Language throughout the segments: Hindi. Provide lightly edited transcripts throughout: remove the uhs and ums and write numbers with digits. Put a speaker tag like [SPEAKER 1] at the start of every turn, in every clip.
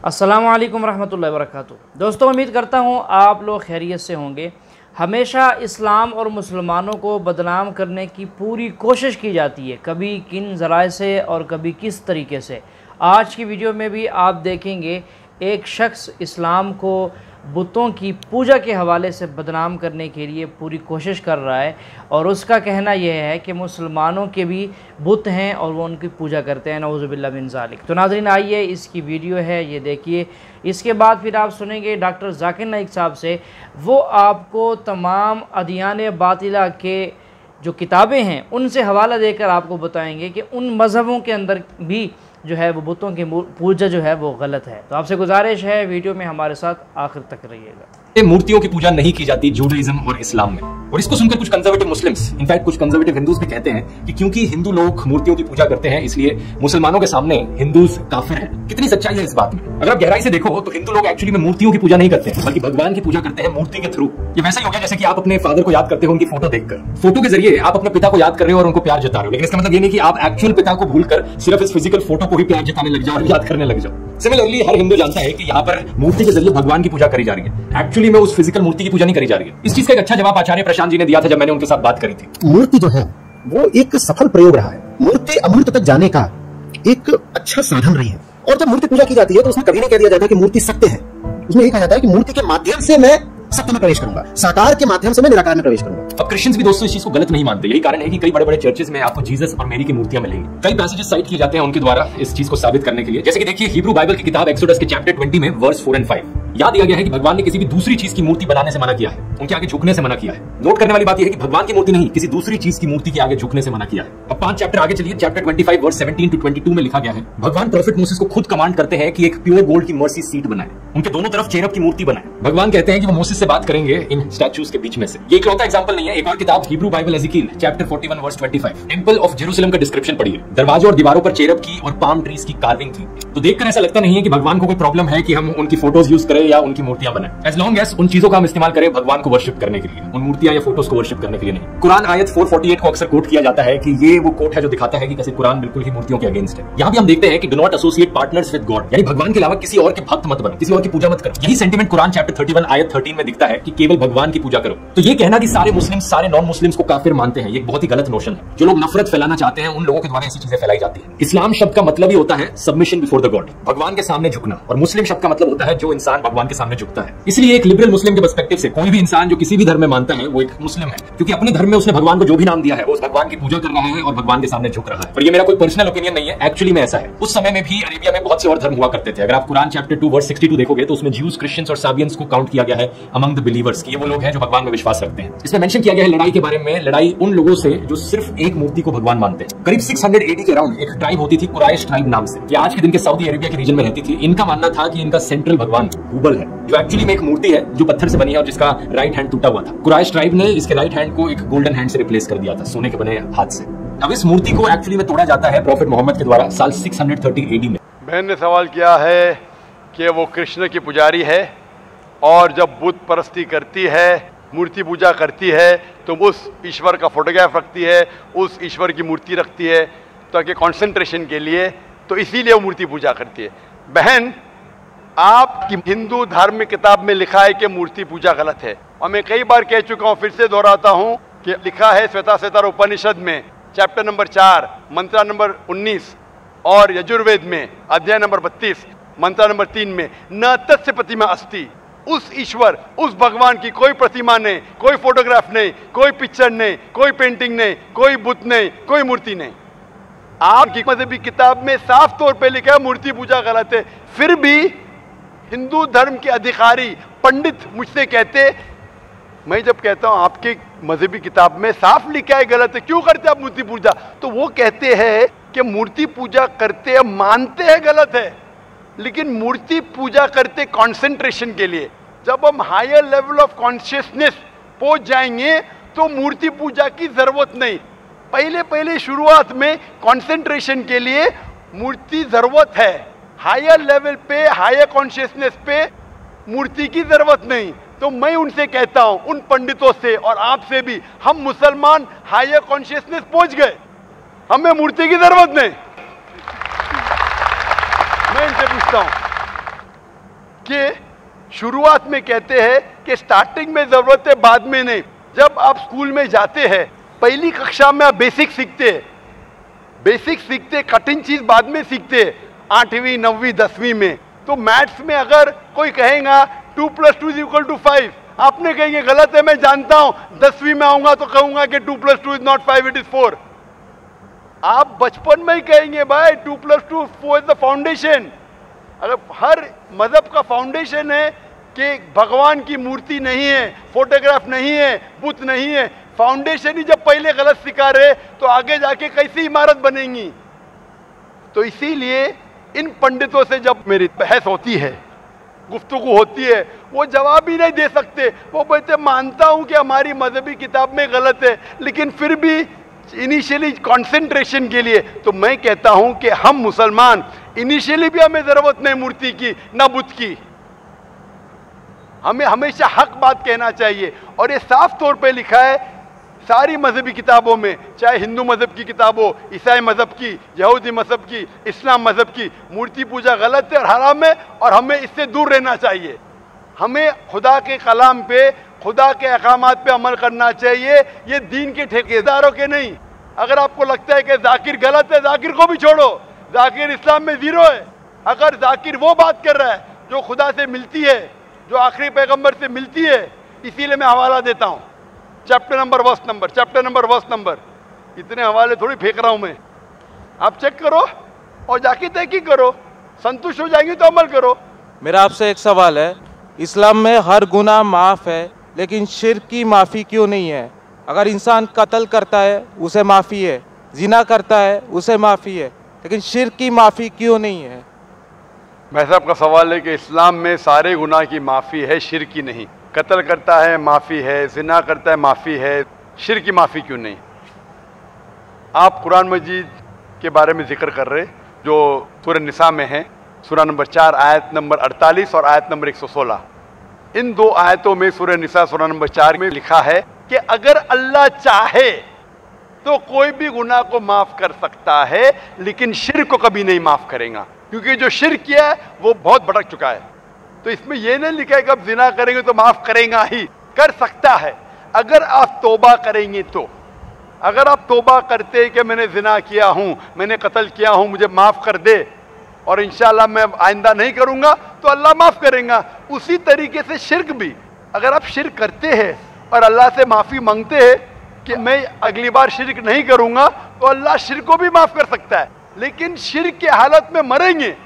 [SPEAKER 1] अस्सलामु अलैकुम रहमतुल्लाहि व बरकातुहू। दोस्तों, उम्मीद करता हूँ आप लोग खैरियत से होंगे। हमेशा इस्लाम और मुसलमानों को बदनाम करने की पूरी कोशिश की जाती है, कभी किन ज़राए से और कभी किस तरीके से। आज की वीडियो में भी आप देखेंगे एक शख्स इस्लाम को बुतों की पूजा के हवाले से बदनाम करने के लिए पूरी कोशिश कर रहा है, और उसका कहना यह है कि मुसलमानों के भी बुत हैं और वो उनकी पूजा करते हैं, नऊज़ुबिल्लाह मिन ज़ालिक। तो नाज़रीन, आइए इसकी वीडियो है, ये देखिए। इसके बाद फिर आप सुनेंगे डॉक्टर ज़ाकिर नाइक साहब से। वो आपको तमाम अदियान बातिला के जो किताबें हैं उनसे हवाला देकर आपको बताएंगे कि उन मज़हबों के अंदर भी जो है वो बुतों की पूजा जो है वो गलत है। तो आपसे गुजारिश है वीडियो में हमारे साथ आखिर तक रहिएगा।
[SPEAKER 2] मूर्तियों की पूजा नहीं की जाती जूडाइज्म और इस्लाम में, और इसको सुनकर कुछ कंजर्वेटिव मुस्लिम्स, इनफैक्ट कुछ कंजर्वेटिव हिंदूज भी कहते हैं कि क्योंकि हिंदू लोग मूर्तियों की पूजा करते हैं इसलिए मुसलमानों के सामने हिंदूज काफिर हैं। कितनी सच्चाई है इस बात में? अगर आप गहराई से देखो तो हिंदू लोग एक्चुअली में मूर्तियों की पूजा नहीं करते हैं, बल्कि भगवान की पूजा करते हैं मूर्ति के थ्रू। ये वैसा ही हो गया जैसे कि आप अपने फादर को याद करते हो उनकी फोटो देखकर। फोटो के जरिए आप अपने पिता को याद कर रहे हो और उनको प्यार जता रहे हो, लेकिन इसका मतलब ये नहीं कि आप एक्चुअल पिता को भूलकर सिर्फ इस फिजिकल फोटो को ही प्यार जताने लग जाओ और याद करने लग जाओ। सिमिलरली हर हिंदू जानता है कि यहाँ पर मूर्ति के जरिए भगवान की पूजा करी जा रही है, एक्चुअली में उस फिजिकल मूर्ति की पूजा नहीं करी जा रही है। इस चीज का एक अच्छा जवाब आचार्य प्रशांत जी ने दिया था जब मैंने उनके साथ बात करी थी।
[SPEAKER 3] मूर्ति जो है वो एक सफल प्रयोग रहा है, मूर्ति अमूर्त तक जाने का एक अच्छा साधन रही है। और जब मूर्ति पूजा की जाती है तो उसमें कभी नहीं कह दिया जाता कि मूर्ति सत्य है, उसमें यह कहा जाता है कि मूर्ति के माध्यम से मैं सत्य में प्रवेश करूंगा, साकार के माध्यम से मैं निराकार में प्रवेश करूंगा।
[SPEAKER 2] अब क्रिश्चियंस भी दोस्तों इस चीज को गलत नहीं मानते। यही कारण है कि कई बड़े बड़े चर्चेस में आपको जीसस और मेरी की मूर्तियां मिलेंगी। कई पैसेजेस साइट किए जाते हैं उनके द्वारा इस चीज को साबित करने के लिए। जैसे कि देखिए, हिब्रू बाइबल की किताब एक्सोडस के चैप्टर 20 में वर्स 4 और 5 याद दिया गया है कि भगवान ने किसी भी दूसरी चीज की मूर्ति बनाने से मना किया है, उनके आगे झुकने से मना किया है। नोट करने वाली बात यह है कि भगवान की मूर्ति नहीं, किसी दूसरी चीज की मूर्ति के आगे झुकने से मना किया है। अब 5 चैप्टर आगे चलिए, चैप्टर 25 वर्स 17 to 22 में लिखा गया है, भगवान प्रॉफिट मोसेस को खुद कमांड करते हैं कि एक प्योर गोल्ड की मर्सी सीट बनाए, उनके दोनों तरफ चेरब की मूर्ति बनाए। भगवान कहते हैं कि वो मोसेस से बात करेंगे इन स्टैच्यूज के बीच में से। ये इकलौता एग्जांपल नहीं है। एक और किताब Hebrew Bible Ezekiel chapter 41 verse 25 temple of Jerusalem का डिस्क्रिप्शन पढ़िए। दरवाजों और दीवारों पर चेरब की और पाम ट्रीज की कार्विंग थी। तो देखकर ऐसा लगता नहीं है कि भगवान को कोई प्रॉब्लम है कि हम उनकी फोटोज यूज करें या उनकी मूर्तियां बनाएं, एज लॉन्ग एज उन चीजों का हम इस्तेमाल करें भगवान को वर्शिप करने के लिए, उन मूर्तियां या फोटोज को वर्शिप करने के लिए नहीं। कुरान आयत 448 को अक्सर कोट किया जाता है कि ये वो कोट है जो दिखाता है कि कैसे कुरान बिल्कुल ही मूर्तियों के अगेंस्ट है। यहाँ भी हम देखते हैं कि do not associate partners with God, यानी भगवान के अलावा किसी और के भक्त मत बनो, किसी और की पूजा मत करो। यही सेंटीमेंट कुरान चैप्टर 31 आयत 13 में दिखता है कि केवल भगवान की पूजा करो। तो ये कहना कि सारे मुस्लिम सारे नॉन मुस्लिम्स को काफिर मानते हैं, ये बहुत ही गलत नोशन है। जो लोग नफरत फैलाना चाहते हैं उन लोगों के द्वारा ऐसी चीजें फैलाई जाती है। इस्लाम शब्द का मतलब ही होता है सबमिशन बिफोर द गॉड, भगवान के सामने झुकना, और मुस्लिम शब्द का मतलब होता है जो इंसान भगवान के सामने झुकता है। इसलिए एक लिबरल मुस्लिम के पर्सपेक्टिव से कोई भी इंसान जो किसी भी धर्म में मानता है वो एक मुस्लिम है, क्योंकि अपने धर्म में उसने भगवान को जो भी नाम दिया है वो उस भगवान की पूजा कर रहा है और भगवान के सामने झुक रहा है। और ये मेरा कोई पर्सनल ओपिनियन नहीं है, एक्चुअली में ऐसा है। उस समय में भी अरेबिया में बहुत से और धर्म हुआ करते थे। अगर आप कुरान चैप्टर 2 वर्स 62 देखोगे तो उसमें ज्यूज, क्रिश्चियंस और साबियंस को काउंट किया गया है अमंग द बिलीवर्स, कि ये वो लोग हैं जो भगवान में विश्वास रखते हैं। इसमें मेंशन किया गया है लड़ाई के बारे में, लड़ाई उन लोगों से जो सिर्फ एक मूर्ति को भगवान मानते हैं। करीब 600 AD के अराउंड एक ट्राइब होती थी कुरैश ट्राइब नाम से, ये आज के दिन के सऊदी अरेबिया के रीजन में रहती थी। इनका मानना था कि इनका सेंट्रल भगवान हुबल है, जो एक्चुअली में एक मूर्ति है जो पत्थर से बनी है और जिसका राइट हैंड टूटा हुआ था। कुरैश ट्राइब ने इसके राइट हैंड को एक गोल्डन हैंड से रिप्लेस कर दिया था, सोने के बने हाथ से। अब इस मूर्ति को एक्चुअली में तोड़ा जाता है प्रॉफिट मोहम्मद के द्वारा साल 630 AD में।
[SPEAKER 4] बहन ने सवाल किया है कि वो कृष्ण की पुजारी है और जब बुत परस्ती करती है, मूर्ति पूजा करती है, तो उस ईश्वर का फोटोग्राफ रखती है, उस ईश्वर की मूर्ति रखती है ताकि कंसंट्रेशन के लिए, तो इसीलिए वो मूर्ति पूजा करती है। बहन, आपकी हिंदू धार्मिक किताब में लिखा है कि मूर्ति पूजा गलत है, और मैं कई बार कह चुका हूँ, फिर से दोहराता हूँ कि लिखा है श्वेताश्वेतर उपनिषद में चैप्टर नंबर 4 मंत्र नंबर 19 और यजुर्वेद में अध्याय नंबर 32 मंत्र नंबर 3 में, न तस्य प्रतिमा अस्ति, उस ईश्वर, उस भगवान की कोई प्रतिमा नहीं, कोई फोटोग्राफ नहीं, कोई पिक्चर नहीं, कोई पेंटिंग नहीं, कोई बुत नहीं, कोई मूर्ति नहीं। आपकी मजहबी किताब में साफ तौर पे लिखा है मूर्ति पूजा गलत है, फिर भी हिंदू धर्म के अधिकारी पंडित मुझसे कहते, मैं जब कहता हूं आपके मजहबी किताब में साफ लिखा है गलत है, क्यों करते आप मूर्ति पूजा, तो वो कहते हैं कि मूर्ति पूजा करते हैं, मानते हैं गलत है, लेकिन मूर्ति पूजा करते कंसंट्रेशन के लिए। जब हम हायर लेवल ऑफ कॉन्शियसनेस पहुंच जाएंगे तो मूर्ति पूजा की जरूरत नहीं। पहले शुरुआत में कंसंट्रेशन के लिए मूर्ति जरूरत है, हायर लेवल पे, हायर कॉन्शियसनेस पे मूर्ति की जरूरत नहीं। तो मैं उनसे कहता हूं, उन पंडितों से और आपसे भी, हम मुसलमान हायर कॉन्शियसनेस पहुंच गए, हमें मूर्ति की जरूरत नहीं। मैं इनसे पूछता हूं, कि शुरुआत में कहते हैं कि स्टार्टिंग में जरूरत है, बाद में नहीं। जब आप स्कूल में जाते हैं, पहली कक्षा में आप बेसिक सीखते, कठिन चीज बाद में सीखते, 8वीं 9वीं 10वीं में। तो मैथ्स में अगर कोई कहेगा 2 + 2 = 5, आपने कहेंगे गलत है, मैं जानता हूं। 10वीं में आऊंगा तो कहूंगा कि 2 + 2 = 5, it is 4। आप बचपन में ही कहेंगे भाई 2 + 2 4 इज द फाउंडेशन। अगर हर मजहब का फाउंडेशन है कि भगवान की मूर्ति नहीं है, फोटोग्राफ नहीं है, बुत नहीं है, फाउंडेशन ही जब पहले गलत सिखा रहे तो आगे जाके कैसी इमारत बनेगी। तो इसीलिए इन पंडितों से जब मेरी बहस होती है, गुफ्तगू होती है, वो जवाब ही नहीं दे सकते। वो बोलते मानता हूं कि हमारी मजहबी किताब में गलत है, लेकिन फिर भी इनिशियली कंसंट्रेशन के लिए। तो मैं कहता हूं कि हम मुसलमान इनिशियली भी हमें जरूरत नहीं मूर्ति की ना बुत की। हमें हमेशा हक बात कहना चाहिए, और ये साफ तौर पे लिखा है सारी मजहबी किताबों में, चाहे हिंदू मजहब की किताब हो, ईसाई मजहब की, यहूदी मजहब की, इस्लाम मजहब की। मूर्ति पूजा गलत है और हराम है, और हमें इससे दूर रहना चाहिए। हमें खुदा के कलाम पे, खुदा के अहकामात पे अमल करना चाहिए, ये दीन के ठेकेदारों के नहीं। अगर आपको लगता है कि जाकिर गलत है, जाकिर को भी छोड़ो, जाकिर इस्लाम में 0 है। अगर जाकिर वो बात कर रहा है जो खुदा से मिलती है, जो आखिरी पैगंबर से मिलती है, इसीलिए मैं हवाला देता हूं, चैप्टर नंबर वर्स नंबर। इतने हवाले थोड़ी फेंक रहा हूं मैं, आप चेक करो और जाके तहकीक करो, संतुष्ट हो जाएंगे तो अमल करो।
[SPEAKER 5] मेरा आपसे एक सवाल है, इस्लाम में हर गुनाह माफ़ है, लेकिन शिर्क की माफ़ी क्यों नहीं है? अगर इंसान कत्ल करता है उसे माफ़ी है, जिना करता है उसे माफ़ी है, लेकिन शिर्क की माफ़ी क्यों नहीं है?
[SPEAKER 4] भाई साहब का सवाल है कि इस्लाम में सारे गुनाह की माफ़ी है, शिर्क की नहीं। कत्ल करता है माफ़ी है, जिना करता है माफ़ी है, शिर्क की माफ़ी क्यों नहीं? आप कुरान मजीद के बारे में जिक्र कर रहे जो सूरह निसा में है, सूरह नंबर 4 आयत नंबर 48 और आयत नंबर 116। इन 2 आयतों में सूरह निसा सूरह नंबर 4 में लिखा है कि अगर अल्लाह चाहे तो कोई भी गुनाह को माफ कर सकता है, लेकिन शिर्क को कभी नहीं माफ करेगा, क्योंकि जो शिर्क किया है वो बहुत भटक चुका है। तो इसमें यह नहीं लिखा है कि अब जिना करेंगे तो माफ करेगा ही, कर सकता है अगर आप तौबा करेंगे तो। अगर आप तौबा करते कि मैंने जिना किया हूं, मैंने कत्ल किया हूं, मुझे माफ कर दे और इंशाअल्लाह मैं आइंदा नहीं करूंगा, तो अल्लाह माफ करेगा। उसी तरीके से शिर्क भी, अगर आप शिर्क करते हैं और अल्लाह से माफी मांगते हैं कि मैं अगली बार शिर्क नहीं करूंगा, तो अल्लाह शिर्क को भी माफ कर सकता है। लेकिन शिर्क की हालत में मरेंगे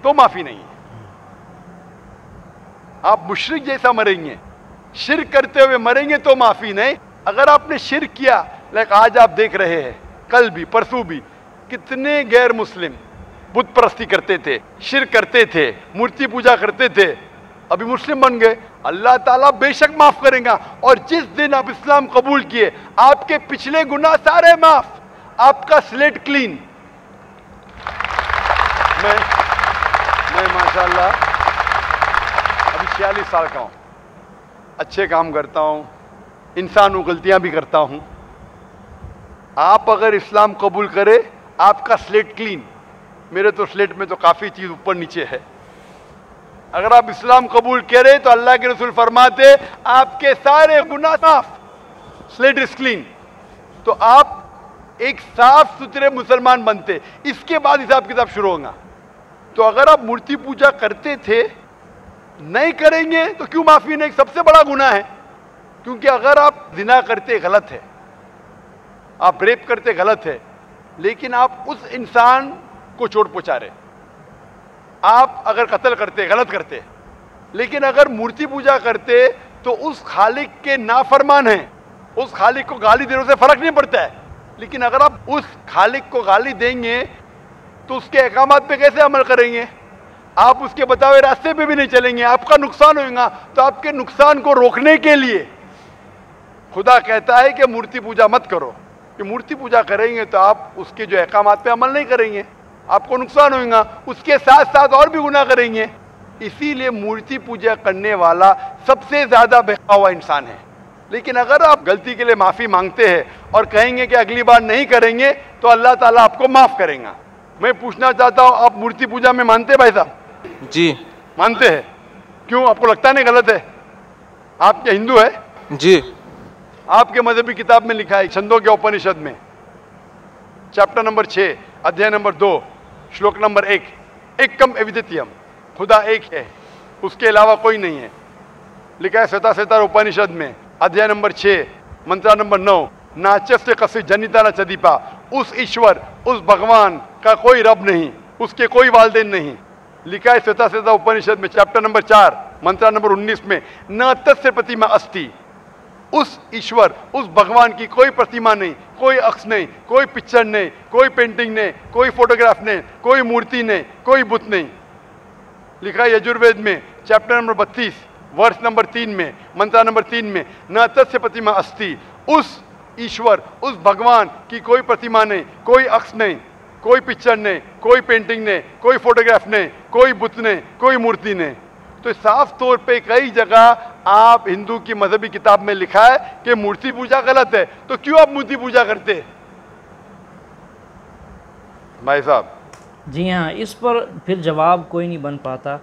[SPEAKER 4] तो माफी नहीं है, आप मुशरिक जैसा मरेंगे। शिर्क करते हुए मरेंगे तो माफी नहीं। अगर आपने शिर्क किया, लाइक आज आप देख रहे हैं, कल भी परसों भी कितने गैर मुस्लिम बुत परस्ती करते थे, शिर्क करते थे, मूर्ति पूजा करते थे, अभी मुस्लिम बन गए। अल्लाह ताला बेशक माफ करेगा। और जिस दिन आप इस्लाम कबूल किए, आपके पिछले गुनाह सारे माफ, आपका स्लेट क्लीन। मैं माशाल्लाह अभी 46 साल का हूं, अच्छे काम करता हूं, इंसान हूं, गलतियां भी करता हूं। आप अगर इस्लाम कबूल करें, आपका स्लेट क्लीन। मेरे तो स्लेट में तो काफी चीज ऊपर नीचे है। अगर आप इस्लाम कबूल करें तो अल्लाह के रसूल फरमाते आपके सारे गुनाह माफ, स्लेट इज क्लीन। तो आप एक साफ सुथरे मुसलमान बनते, इसके बाद हिसाब किताब शुरू होगा। तो अगर आप मूर्ति पूजा करते थे, नहीं करेंगे तो क्यों माफी नहीं? सबसे बड़ा गुनाह है, क्योंकि अगर आप जिना करते गलत है, आप रेप करते गलत है, लेकिन आप उस इंसान को चोट पहुंचा रहे। आप अगर कत्ल करते गलत करते, लेकिन अगर मूर्ति पूजा करते तो उस खालिक के नाफरमान हैं, उस खालिक को गाली देने से फर्क नहीं पड़ता है। लेकिन अगर आप उस खालिक को गाली देंगे तो उसके अहकामात पे कैसे अमल करेंगे? आप उसके बताए रास्ते पे भी नहीं चलेंगे, आपका नुकसान होगा। तो आपके नुकसान को रोकने के लिए खुदा कहता है कि मूर्ति पूजा मत करो, कि मूर्ति पूजा करेंगे तो आप उसके जो अहकामात पे अमल नहीं करेंगे, आपको नुकसान होगा, उसके साथ साथ और भी गुनाह करेंगे। इसीलिए मूर्ति पूजा करने वाला सबसे ज्यादा बहका हुआ इंसान है। लेकिन अगर आप गलती के लिए माफी मांगते हैं और कहेंगे कि अगली बार नहीं करेंगे, तो अल्लाह ताला आपको माफ करेगा। मैं पूछना चाहता हूं, आप मूर्ति पूजा में मानते हैं भाई साहब?
[SPEAKER 5] जी
[SPEAKER 4] मानते हैं। क्यों, आपको लगता नहीं गलत है? आप क्या हिंदू है?
[SPEAKER 5] जी।
[SPEAKER 4] आपके मजहबी किताब में लिखा है छंदों के उपनिषद में, चैप्टर नंबर 6, अध्याय नंबर 2, श्लोक नंबर 1, एकम अद्वितीयम, खुदा एक है, उसके अलावा कोई नहीं है। लिखा है श्वेता उपनिषद में, अध्याय नंबर 6, मंत्र नंबर 9, नाचस्य कस्य जनिता न चदीपा, उस ईश्वर, उस भगवान का कोई रब नहीं, उसके कोई वालदेन नहीं। लिखा है श्वेता उपनिषद में, चैप्टर नंबर 4, मंत्र नंबर 19 में, न तस्य प्रतिमा अस्ति, उस ईश्वर, उस भगवान की कोई प्रतिमा नहीं, कोई अक्ष नहीं, कोई पिक्चर नहीं, कोई पेंटिंग नहीं, कोई फोटोग्राफ नहीं, कोई मूर्ति नहीं, कोई बुत नहीं। लिखा है यजुर्वेद में, चैप्टर नंबर 32, वर्ष नंबर 3 में, मंत्र नंबर 3 में, न तस्य प्रतिमा अस्ति, उस ईश्वर, उस भगवान की कोई प्रतिमा नहीं, कोई अक्ष नहीं, कोई पिक्चर नहीं, कोई पेंटिंग नहीं, कोई फोटोग्राफ नहीं, कोई बुत नहीं, कोई मूर्ति नहीं। तो साफ तौर पे कई जगह आप हिंदू की मजहबी किताब में लिखा है कि मूर्ति पूजा गलत है, तो क्यों आप मूर्ति पूजा करते हैं भाई साहब?
[SPEAKER 1] जी हाँ, इस पर फिर जवाब कोई नहीं बन पाता,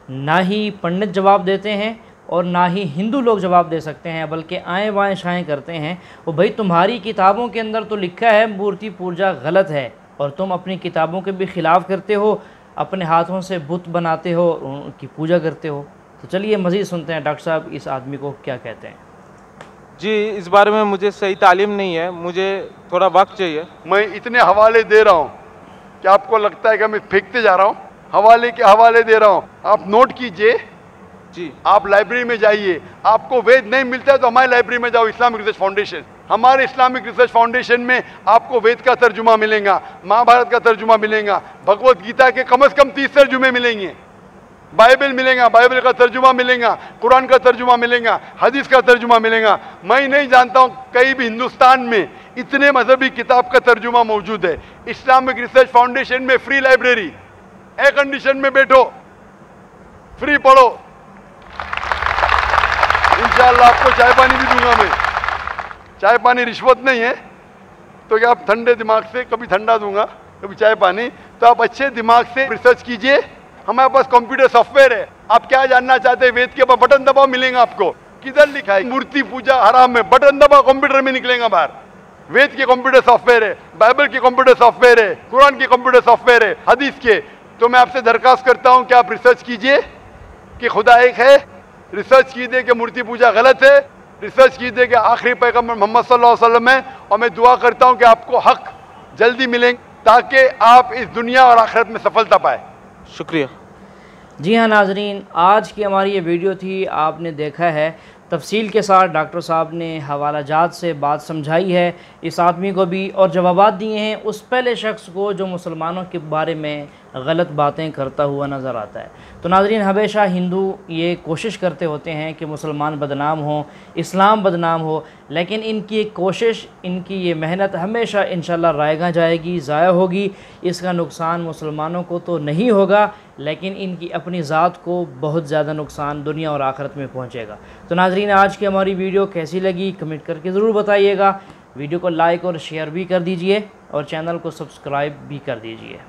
[SPEAKER 1] ना ही पंडित जवाब देते हैं और ना ही हिंदू लोग जवाब दे सकते हैं, बल्कि आएँ बाएँ शाएँ करते हैं। वो भाई तुम्हारी किताबों के अंदर तो लिखा है मूर्ति पूजा गलत है, और तुम अपनी किताबों के भी खिलाफ करते हो, अपने हाथों से बुत बनाते हो, उनकी पूजा करते हो। तो चलिए मज़ीद सुनते हैं डॉक्टर साहब इस आदमी को क्या कहते हैं।
[SPEAKER 5] जी, इस बारे में मुझे सही तालीम नहीं है, मुझे थोड़ा वक्त चाहिए।
[SPEAKER 4] मैं इतने हवाले दे रहा हूँ कि आपको लगता है कि मैं फेंकते जा रहा हूँ, हवाले के हवाले दे रहा हूँ, आप नोट कीजिए।
[SPEAKER 5] जी,
[SPEAKER 4] आप लाइब्रेरी में जाइए, आपको वेद नहीं मिलता है तो हमारी लाइब्रेरी में जाओ, इस्लामिक रिसर्च फाउंडेशन। हमारे इस्लामिक रिसर्च फाउंडेशन में आपको वेद का तर्जुमा मिलेगा, महाभारत का तर्जुमा मिलेगा, भगवत गीता के कम से कम 30 तर्जुमे मिलेंगे, बाइबल मिलेगा, बाइबल का तर्जुमा मिलेगा, कुरान का तर्जुमा मिलेगा, हदीस का तर्जुमा मिलेगा। मैं नहीं जानता हूँ कहीं भी हिंदुस्तान में इतने मजहबी किताब का तर्जुमा मौजूद है। इस्लामिक रिसर्च फाउंडेशन में फ्री लाइब्रेरी, एयर कंडीशन में बैठो, फ्री पढ़ो, इंशाअल्लाह आपको चाय पानी भी दूंगा मैं। चाय पानी रिश्वत नहीं है, तो क्या आप ठंडे दिमाग से, कभी ठंडा दूंगा कभी चाय पानी, तो आप अच्छे दिमाग से रिसर्च कीजिए। हमारे पास कंप्यूटर सॉफ्टवेयर है, आप क्या जानना चाहते हैं वेद के ऊपर बटन दबाओ, मिलेगा आपको। किधर लिखा है मूर्ति पूजा हराम है? बटन दबाओ, कंप्यूटर में निकलेगा बाहर। वेद के कंप्यूटर सॉफ्टवेयर है, बाइबल के कंप्यूटर सॉफ्टवेयर है, कुरान के कंप्यूटर सॉफ्टवेयर है, हदीस के। तो मैं आपसे दरखास्त करता हूं कि आप रिसर्च कीजिए कि खुदा एक है, रिसर्च कीजिए कि मूर्ति पूजा गलत है, रिसर्च कीजिए कि आखिरी पैगंबर मोहम्मद सल्लल्लाहु अलैहि वसल्लम है। और मैं दुआ करता हूं कि आपको हक जल्दी मिलेंगे ताकि आप इस दुनिया और आखिरत में सफलता पाए।
[SPEAKER 5] शुक्रिया।
[SPEAKER 1] जी हाँ नाजरीन, आज की हमारी ये वीडियो थी, आपने देखा है तफसील के साथ डॉक्टर साहब ने हवाला जात से बात समझाई है इस आदमी को भी, और जवाबात दिए हैं उस पहले शख्स को जो मुसलमानों के बारे में गलत बातें करता हुआ नज़र आता है। तो नाजरीन, हमेशा हिंदू ये कोशिश करते होते हैं कि मुसलमान बदनाम हो, इस्लाम बदनाम हो, लेकिन इनकी एक कोशिश, इनकी ये मेहनत हमेशा इंशाल्लाह रायगा जाएगी, ज़ाया होगी। इसका नुकसान मुसलमानों को तो नहीं होगा, लेकिन इनकी अपनी ज़ात को बहुत ज़्यादा नुकसान दुनिया और आखिरत में पहुँचेगा। तो नाजरीन, आज की हमारी वीडियो कैसी लगी कमेंट करके ज़रूर बताइएगा। वीडियो को लाइक और शेयर भी कर दीजिए और चैनल को सब्सक्राइब भी कर दीजिए।